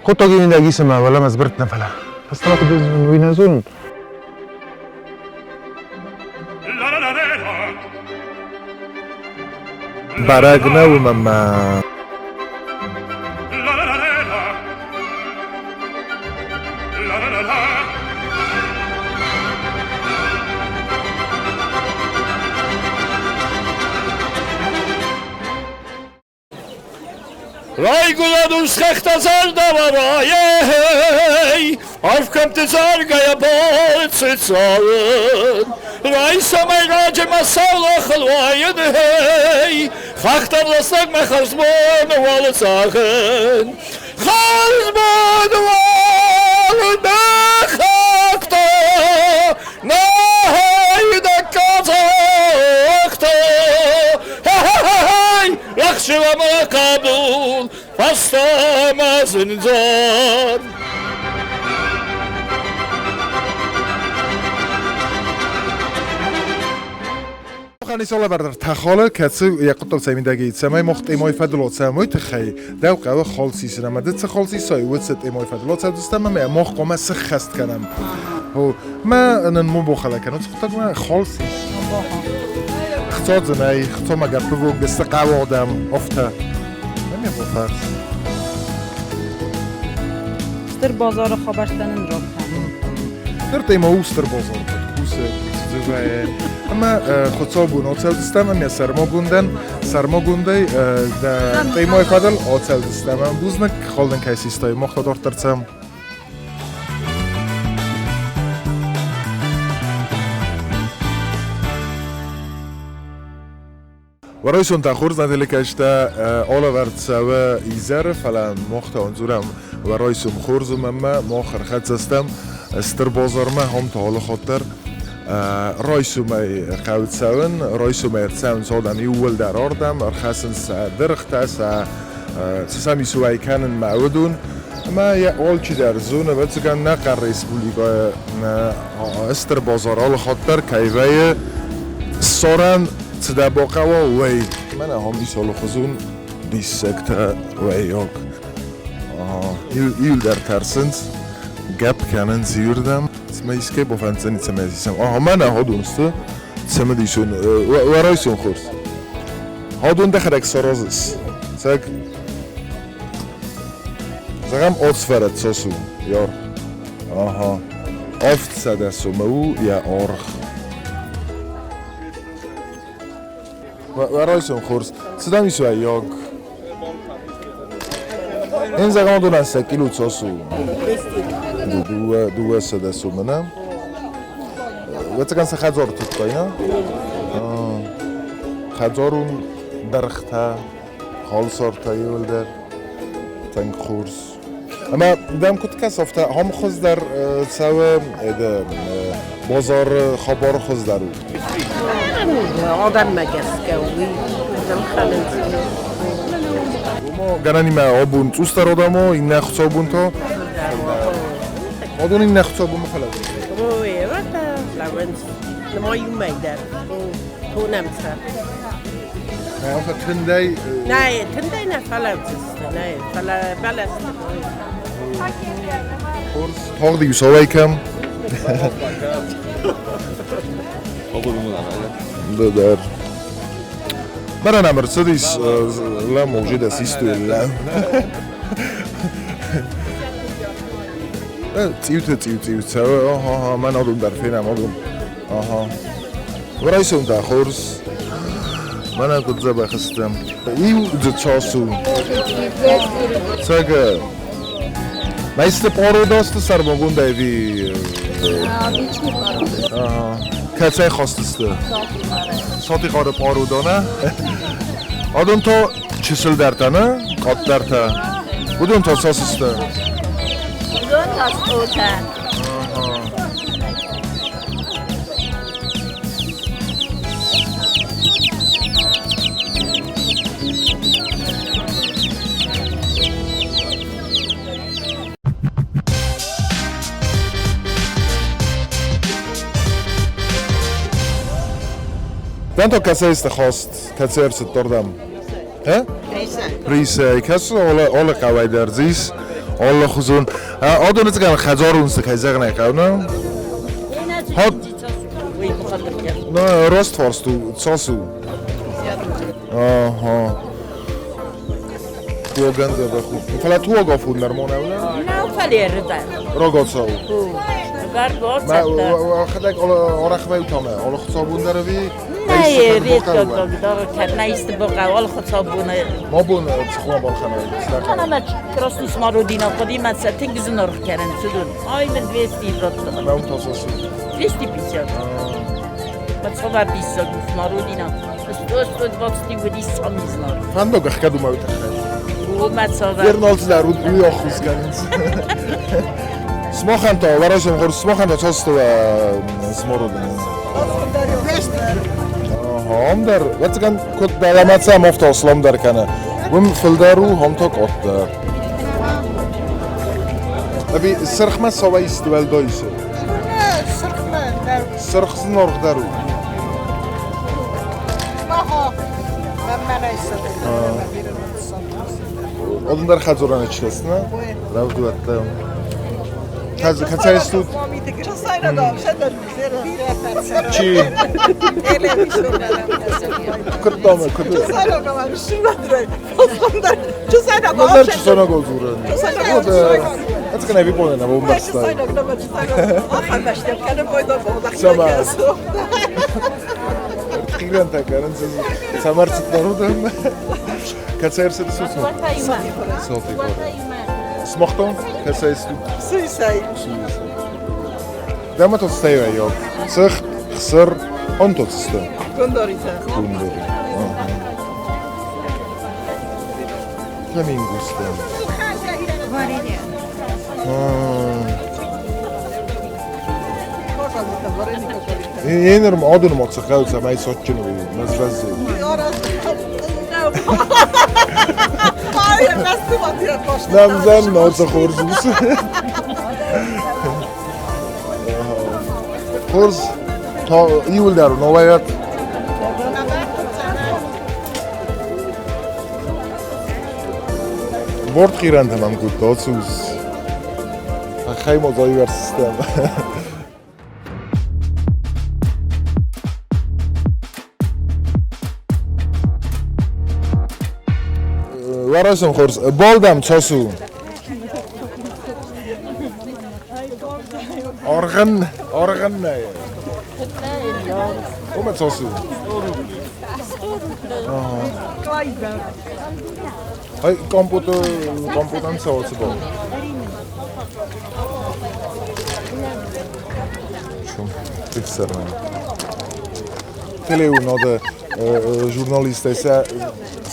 خودتا گیویندگی سمه ولم از برت نفله پس طبق دوزن وینزون برگ نوم من Rai guladus khachtzar davarayey Aufkommt es argaya boltsitzalen Rai samay raje masala khalwayen hey Khachtar lasag me khazmon wal sagen Khazmon wal khachta Nahay da kazakta Yakhshva maqabul Fastama zinzar خانی سال بردار تخاله کسی یکوتال سیمیدگی سمای مخت ایمای فدلات سمای تخی دو قوه خالصی سرم ده چه خالصی سای وست ایمای فدلات دوستم من مخ قوم سه خست کنم هو ما نمو بخلا کنم چطور من خالصی خطات زنای خطا مگر بگو بست قوه آدم افته نمی بفرس در بازار خبرستان را در تیما اوستر بازار کوسه زوجه اما خودسال بون آتشال دستم امی سرما گونده در تیمای فدل آتشال دستم بوزنک خالدن کیسیستای مخت دار ترسم برای سون تخورز ندیلی کشته آلا ورد سوه ایزر فلان مخت آنزورم برای سون خورزم اما مخر خد زستم استر بازار ما هم تا حال خاطر رایسومای قوت سون رایسومای ارتسون سادن یول در آردم ارخصن درخت سسمی سوای کنن معودون اما یه آل چی در زونه بچگن نقر رئیس بولیگاه استر بازار حال خاطر کیوه سارن صدا باقا و وی من هم سال خزون 20 سکته وی یاک ایل در ترسنس گپ کنن زیردم سمایسکه با فنسنی سمایسیسم من ها دونسته سمدیشون و رایسون خورس ها دون دخرک سرازس سگ زغم آتسفرد ساسو یار آها آفت سده سومو یا آرخ و رایسون خورس صدا میسوه یاگ این زغم دون از سکیلو ساسو دو سده سومنم و تکن سه خزار توتکای نه خزارون درخته خال سارتایی ولدر تنگ خورس اما دم کت کس افته هم خوز در سوه بازار خبار خوز درو آدم مگس گوی آدم خلنزی ما گرانی ما آبون توست در آدم ها این نخص آبون تا آدون این نخص آبون مخلد روی وقت لونز نمایی میدر تو نمسر نه آخه تندی نه تندی نه فلوزست نه بلست خورس تاق دیگه ساوه کم در برای نمرسدیس لا موجود اسیستو الا تیوت آها من آدون در فینم آدون آها برای سون تا خورس من هم کدزه بخستم ایو دو چاسو ساگه مایست پارو داست سر بگون دایوی کسی خواستسته ساتی خاره پارو دانه آدون تا چسل درته نه؟ قط درته بودون تا ساسسته بودون تا سوته Tanto kasa ist خواست کسی ارسد دردم ها؟ ریسه کسی اول قوی درزیس الله خزون آدون از کن خزارون سکه زغنه کونه هات وی مخالف کرد نه راست فارستو ساسو آها تو گنده بخو فلا تو آگافون نرمونه ولی نه فلی ردن راگاتساو گرد باز ما خدک آرخ باید تامه آلا خصابون داره بی نه ریت دار کرد نیست بقیه آل خود صابونه ما بون تخواه بالخنه من کراستوس ما رو دینا خودی من ستنگ زن رو کردن سدون آی من 200 رات دادم ما اون تاساسی 250 من صبح 20 سال ما رو دینا استود وقتی بودی سال میزنار فندق اخکدو ما بتخیل و من صبح Vernalt där och du har skjutsgans. Smaken då, vad är det som har smaken då tas då smörden. Aha, om där, vet du kan kod där man samma ofta slam där kan. Vem fyllde ro هم تا قط där. أبي سرخ ما سوى يستوال دايسه. سرخ نرخ دارو. Odunlar xazoran içkəsin, hə? Ravdu hatta. Kaça istud? Çi? Kırtdamı, kırtı. Nazar çusana qozuran. Açıq nəvi boyana, bu başda. Sama. Tigran takarın siz. Samar çıtları da. Kaça ersiniz olsun? Sofi. Smochton? Kaça istud? Suysay. Dama to stayva yok. Sıx, xısır, on to stı. Gondorita. Bunderi. Flamingusta. Yenerim adını mı çıkıyorsa ben saçını vereyim. Nazvazı. Hayır, nasıl batıyor koştu? Namzan nasıl korsunuz? Korz ta iyi der novayat. Bord giren tamam gut dazu. Khaymo zayıver sistem. Varasım xors. Boldam çosu. Organ ne? O mu çosu? Hay komputan çosu bu. Şu fiksermen. Televizyon jurnalist ise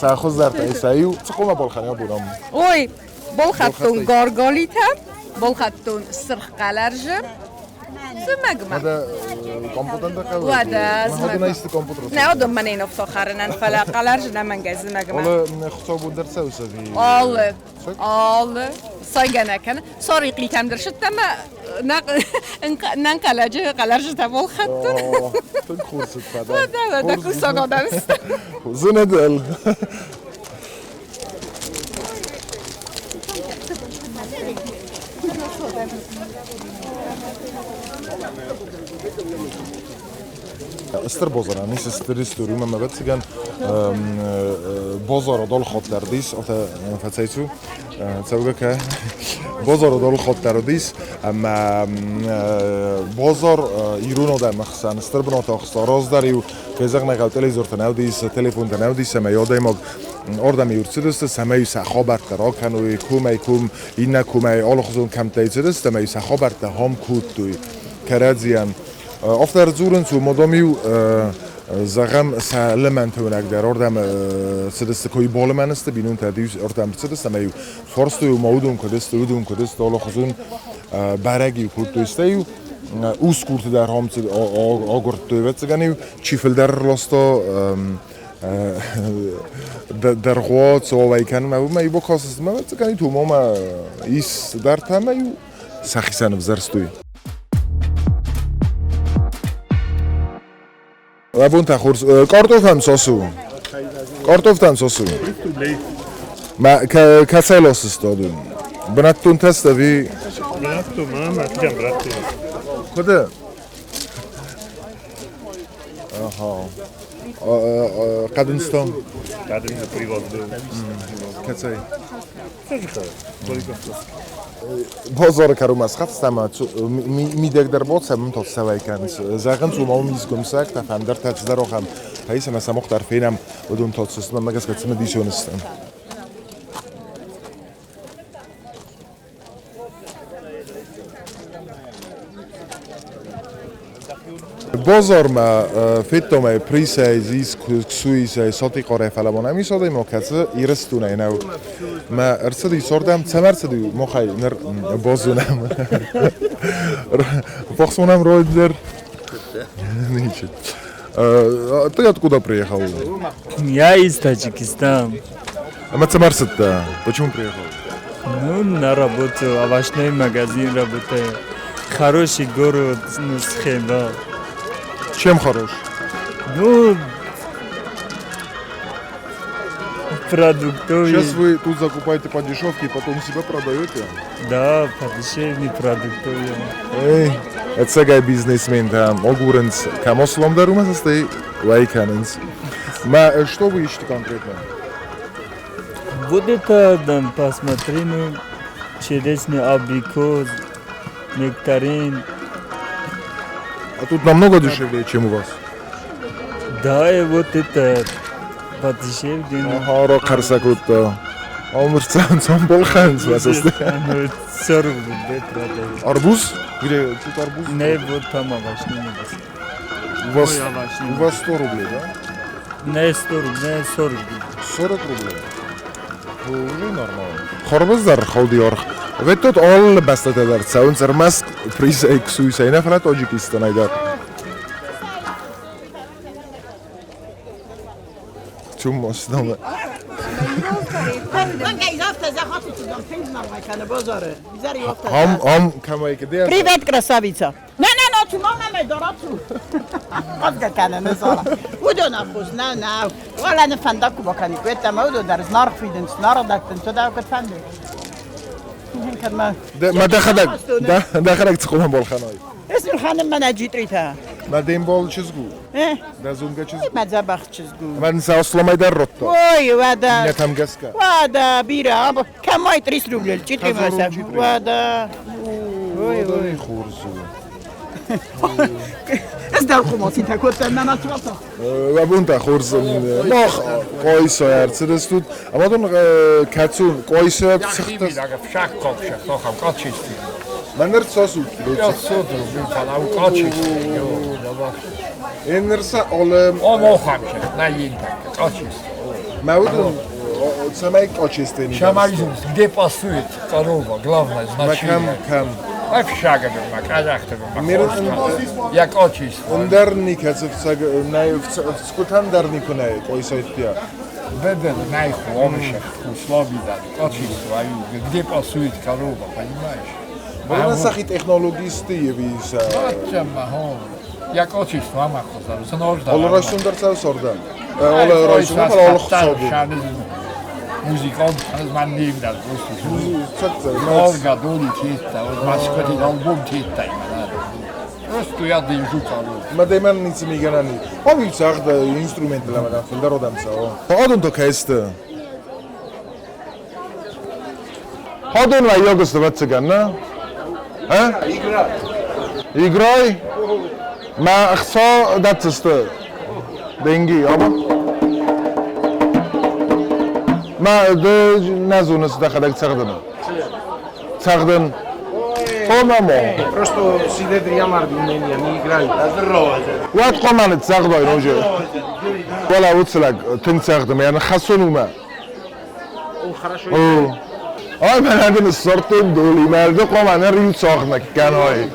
سرخوز در تایسایو چه خوبه بالخانه بودم. اوی بال خطون گارگالیتم بال خطون سرخ قلرجم زمگم هذا كمبيوتر ده كده وهذا هذا نايست كمبيوتر نه آدم من این افتخارن فلا قلرج نمن گزمگم ولا خطاب درس وسوي آل سایگانه کنه ساری قلیتم درشت تما نن قلرج تبال خطون تون خورست فدا ده کوسا گادمست زندل استر بازار نیست استریستوری من مبتسیگن بازار دال خاطر دیس آتا فتسایتو تسوگه که بازار دال خاطر دیس اما بازار ایران آدم مخصوصا استر بنات آخستا راز داریو که زغ نگاو تلویزیون تناو دیس تلفن تناو دیس ما یادم آردم یورتسیدست سمای سخابر ترا کنوی کوم این نکومی آل خزون کم تایسیدست سمای سخابر تهام کود توی کرادزیان افتر زورن سو مدامیو زغم سالمن تونک در آردم سدست کوی بال من است بینون تدیوس آردم سدست سمایو فرستو مودون کدست آل خزون برگی کود تویستیو اوس کورت در هم آگرد توی وتسگانیو چیفل در لاستا در قوات سوای کنم ما یبو کاسست ما وتسگانی تو ما ایس در تمایو سخیسن بزرستوی لابون تخورس کارتوفم ساسو کارتوفتم ساسو ما کسایلاس استادم بناتون تستوي براتو ما تجمع براتو كده قدنستان بعدين نبغي كتاي بازار كارو مسخت استمع میدگدر بود سمت تا سوای کنس زاغن تو ما میز گمسک تا فندر تجدر هم هیس مثلا مختلفینم بدون تا سیستم مگس کتسم دیشونستم بازار ما فیتو ما پریسای زیس کسویسای ساتی قاره فلبانه می ساده ما کسی ایرستونه اینو ما ارسدی سردم سمرسدی مخای نر بازونم فخسونم روی در نیچه ты откуда приехал? Я из Таджикистана. А самарсет-то? Почему приехал? Ну, на работу, овощной магазин работаю. Хороший город, ну, схема. Чем хорош? Ну, продуктовый. Сейчас вы тут закупаете по дешевке и потом себя продаете? Да, подешевле продуктовый. Эй, это сагай бизнесмен там, огуренс, камослом дарума состоит, лайканенс. Что вы ищете конкретно? Вот это, да, посмотри, ну, черешня, абрикос, нектарин. А тут намного дешевле, чем у вас? Да, и вот это подешевле. Ага, рок харсакут-то. Умр цан болханс, вас остается. 40 рублей продаю. Арбуз? Где? Тут арбуз? Не, вот там овощный магазин. У вас 100 рублей, да? Не 100 рублей, 40 рублей. 40 рублей? Уже нормально. Хорбаздар холдиор. Вы тут all бастата дарца, он зермас приз эксуйса, и нафрат Таджикистан айдар. Чум мостам. Ам камай кеде. Привет, красавица. Не, чу мама дорацу. Азга кана не зала. Удо на фус, на. Вала не фандаку бакани. Квета модо дар знар фиден, знар дактен, то да фанде. ما دخلك تقوم بالخناي اسم الخانم من اجيتريتها ما دين بول چزگو ايه دازونگا چزگو ما زبخ چزگو من ساسلمای در روتا وای وادا نتم گسکا وادا بیرا اب کمای 30 روبل چیتری مثلا وادا وای خورزو از در خماسی تکوت من اتوقع و بونتا خورزو ماخ قایسا ارسدستود اما دون کاتسون قایسا سخت فشاك قوشة طاقم قاتشيستي من نرد ساسو يا صدر بنتان او قاتشيستي این نرسا علم او موخمشه نه ينتك قاتشيستي مودون سمای قاچستنی Шамаризм, где пасует корова, главное значение. کم А фшага бирмак, азахта Мирон- бирмак. Як очист. اندرنی کتف سگ نه سکوتن در نیکنه قایسایتیا Беден, найху, омшах, условий дали. Очист, ваю, где пасует корова, понимаешь? Bona sachi технологисти vis. Зачем, махом? Як очист, мама хозар, зножда. Ola raşun dar sorda. Ola raşun da ola xsadı. Muzikant, az man neben das wusste. Çok Olga Doli tita, od maskoti album tita ima. Просто я дышу корова. Ma demen nic mi ganani. Ovi sag da instrument la madan fil rodam sa. Hodun to keste. Hodun va yogos da vatsagan na? Ha? Igroi. Ma xsa datste. Dengi ama. Ma de nazunas da khadak tsagdana. Tsagdan. Помамо. Просто сидетри амардинения, не играют. وقت قمانت ساقدای روزه ولا وصلك تنساقدم يعني خسنوما Хорошо. آی من هندن السرطن دولی مرده قمانه ریو ساقنك كان هاي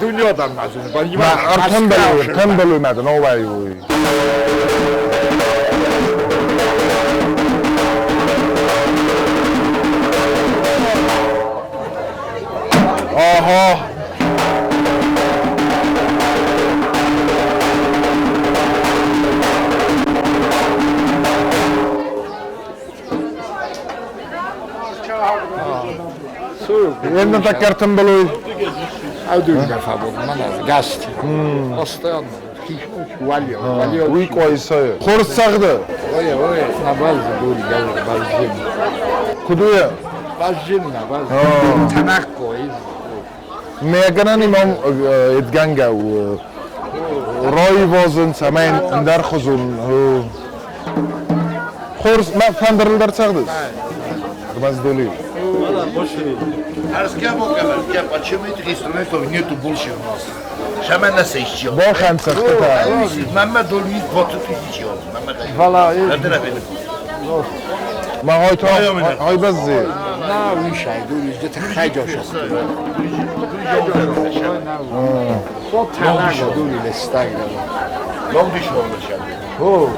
Dünyadan mazun. ما ارتن بلوی مدن آوایی وی آها endi takartim bo'lay. Audun nefabod, man az gast. Ostan, valio, valio. Uy qo'ysa. Xurs saqdi. Oye, nabaz duri gal, bazjin. Kuduya. Bazjin nabaz. Tanak qo'yiz. Meganan imom etganga u roy vozin samayn indar xuzun. Xurs ma fandirildar saqdi. Гмаз доли. Почему этих инструментов нету больше у нас? Шамана сещил. Бохан сахта. Мама долит 20 тысяч. Вала. Ма хойто ай бази. На вишай дули, где-то хайдёшь. Вот танак дули листайда. Long düşmanlı şimdi. О,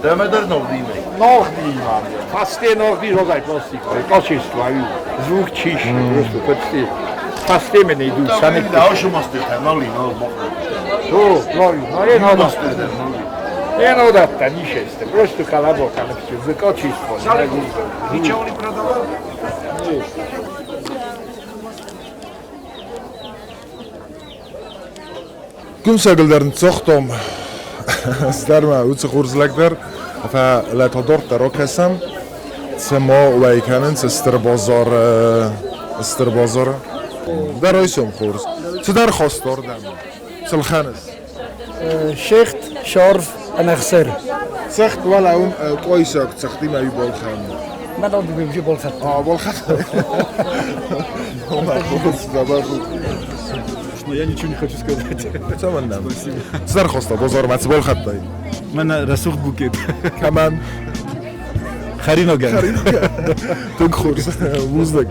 Demedir ne oldu yemeği? nog niet man. Fasté nog niet zo plastic. Kastjes waar u zoek cheese, rustig, fasté. Fasté me niet doen. Sen bir daha şu mastırten alayım al bak. Zo, nou, nou je nou dat. Je nou dat dan niet is. Rustig kalabo kan ik je. Kastjes voor. Ничего не продавал? Күн сагылдарын цохтом. Старма уц хурзлагдер. Фа ла тодорта рокасам. Смо вайканен стр бозор. Даройсом хурз. Цдар хостор дам. Сулханас. Shecht, Sharf en Exer. Цахт вала ун qoysaq цахти май болхан. Maar dan doe je bol gaat. Болхан. Я ничего не хочу сказать. Цамандам. Цдар хоста бозор мац болхаттай. من رسوخ بوكيت. Каман. خرينوغان. Тук хурз. Музык.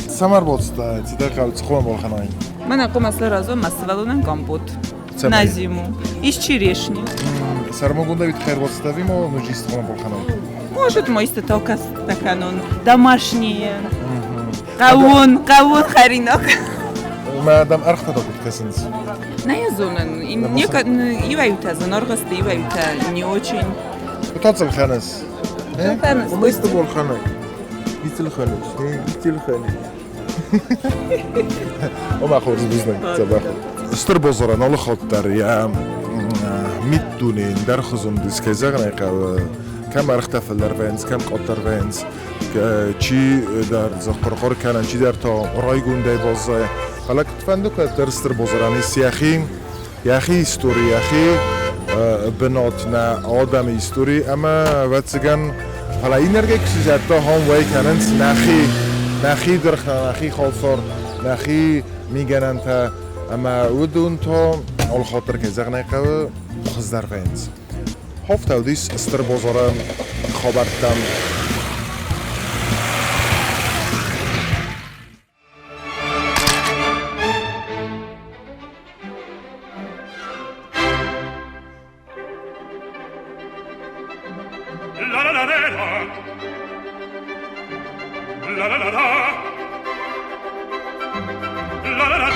Самарбодста цидақал цхуам болханаин. Мен ако масле разом масловалунен компот. На зиму. Из черешни. Сармогунда вид хайрбодста вимо нужис цхуам болханаин. Может моисты только стаканон. Домашние. Кавун харинок. Мадам архта да подкасенс. На язонен. Иваюта заноргасты, иваюта не очень. Тацел ханас. Ханас. Моисты болханай. Витил ханас. Витил ханас. وما خورز بزنك تبع استر بوزران الله خاطر يا ميتونين در خزم ديس كزغنا كم اختفل در وينز كم قطر وينز چی در زقرقر کنن چی در تا رایگون دی بازه حالا تفندو که در استر بوزرانی سیاخی یاخی استوری یاخی بنات نه آدم استوری اما واتسگن حالا این نرگه کسی زدتا هم وی کنن نخی درخ نخی خالصار نخی میگنن تا اما ودون تا آل خاطر که زغنه قوه خز در وینز هفته و دیس استر بازارم خابرتم La la la